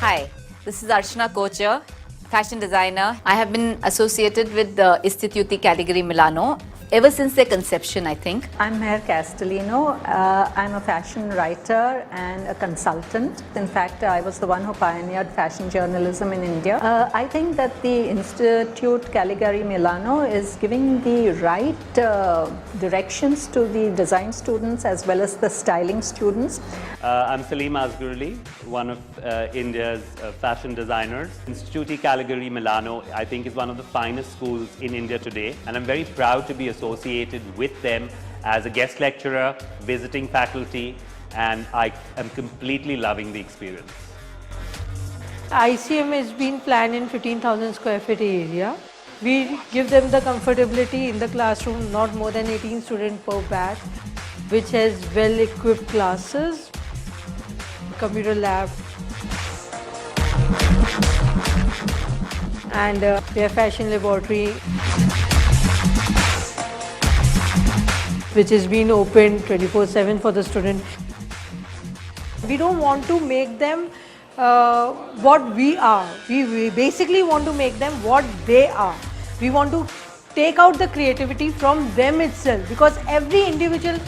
Hi, this is Archana Kocher, fashion designer. I have been associated with the Istituti Caligari Milano ever since their conception, I think. I'm Meher Castellino. I'm a fashion writer and a consultant. In fact, I was the one who pioneered fashion journalism in India. I think that the Institute Caligari Milano is giving the right directions to the design students as well as the styling students. I'm Salim Asghurli, one of India's fashion designers. Instituti Caligari Milano, I think, is one of the finest schools in India today, and I'm very proud to be associated with them as a guest lecturer, visiting faculty, and I am completely loving the experience. ICM has been planned in 15,000 square feet area. We give them the comfortability in the classroom, not more than 18 students per batch, which has well-equipped classes, computer lab, and we have fashion laboratory, which has been open 24/7 for the student. We don't want to make them what we are. We basically want to make them what they are. We want to take out the creativity from them itself, because every individual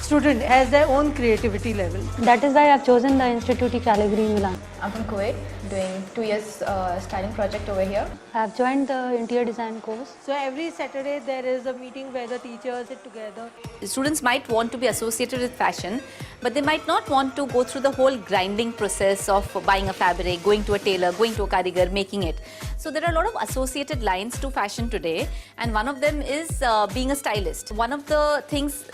student has their own creativity level. That is why I have chosen the Instituti Caligari Milan. I'm from Kuwait, doing 2 years styling project over here. I have joined the interior design course. So every Saturday there is a meeting where the teachers sit together. Students might want to be associated with fashion, but they might not want to go through the whole grinding process of buying a fabric, going to a tailor, going to a karigar, making it. So there are a lot of associated lines to fashion today, and one of them is being a stylist. One of the things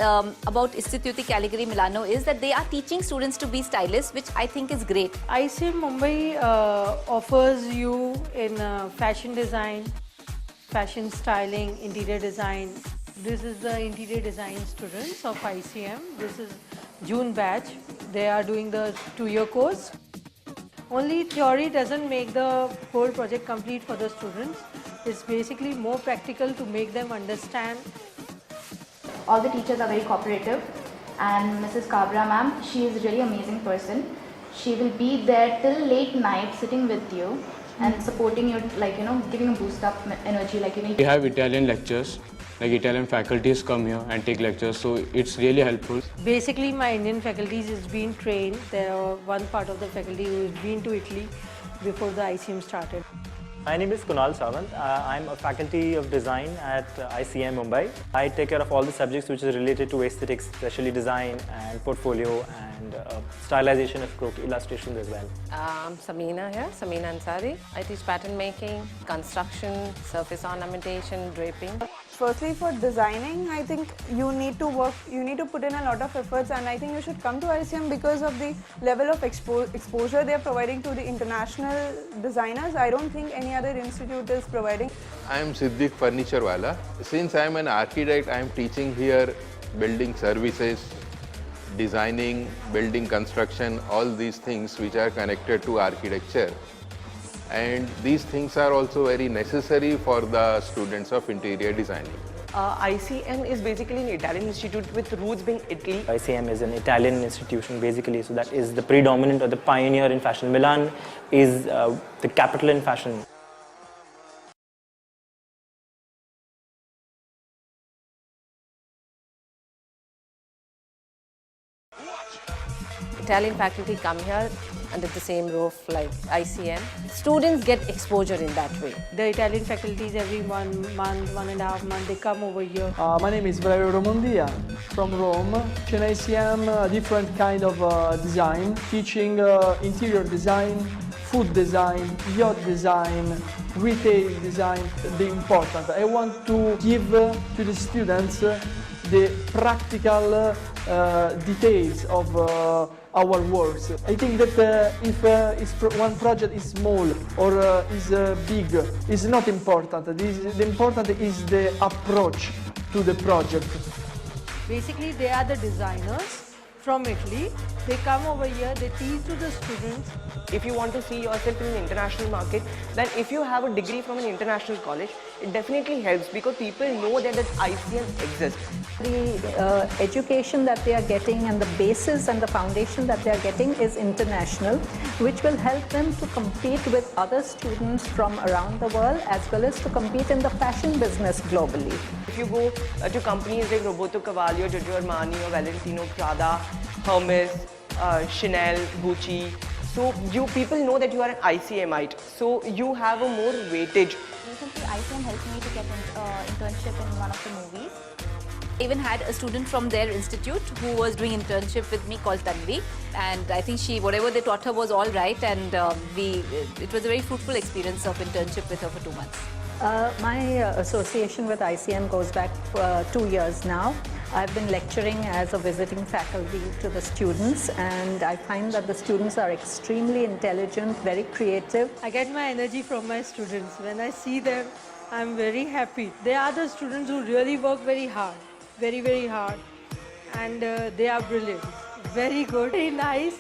about Istituti Caligari Milano is that they are teaching students to be stylists, which I think is great. ICM Mumbai offers you in fashion design, fashion styling, interior design. This is the interior design students of ICM. This is June batch. They are doing the 2-year course. Only theory doesn't make the whole project complete for the students. It's basically more practical to make them understand. All the teachers are very cooperative, and Mrs. Kabra ma'am, she is a really amazing person. She will be there till late night sitting with you and supporting you, like, giving a boost up energy. We have Italian lectures, like Italian faculties come here and take lectures, so it's really helpful. Basically, my Indian faculties is being trained. There are one part of the faculty who has been to Italy before the ICM started. My name is Kunal Sawant. I'm a faculty of design at ICM Mumbai. I take care of all the subjects which is related to aesthetics, especially design and portfolio and stylization of illustrations as well. I'm Samina here, Samina Ansari. I teach pattern making, construction, surface ornamentation, draping. Firstly, for designing, I think you need to put in a lot of efforts, and I think you should come to ICM because of the level of exposure they are providing to the international designers. I don't think any other institute is providing. I am Siddiq Furniturewala. Since I am an architect, I am teaching here building services, designing, building construction, all these things which are connected to architecture. And these things are also very necessary for the students of interior designing. ICM is basically an Italian institute with roots being Italy. ICM is an Italian institution basically, so that is the predominant or the pioneer in fashion. Milan is the capital in fashion. Italian faculty come here under the same roof like ICM. Students get exposure in that way. The Italian faculties every 1 month, 1.5 months, they come over here. My name is Valerio Romondia from Rome. In ICM, a different kind of design, teaching interior design, food design, yacht design, retail design, the important. I want to give to the students the practical details of our works. I think that if one project is small or is big, is not important. The important is the approach to the project. Basically, they are the designers from Italy. They come over here, they teach to the students. If you want to see yourself in an international market, then if you have a degree from an international college, it definitely helps because people know that ICM exists. The education that they are getting and the basis and the foundation that they are getting is international, which will help them to compete with other students from around the world as well as to compete in the fashion business globally. If you go to companies like Roberto Cavalli, Giorgio Armani or Valentino, Prada, Hermes, Chanel, Gucci, so people know that you are an ICMite, so you have a more weightage. Recently, ICM helped me to get an internship in one of the movies. I even had a student from their institute who was doing internship with me called Tanvi, and I think whatever they taught her was all right, and it was a very fruitful experience of internship with her for 2 months. My association with ICM goes back 2 years now. I've been lecturing as a visiting faculty to the students, and I find that the students are extremely intelligent, very creative. I get my energy from my students. When I see them, I'm very happy. They are the students who really work very hard, very, very hard. And they are brilliant, very good, very nice.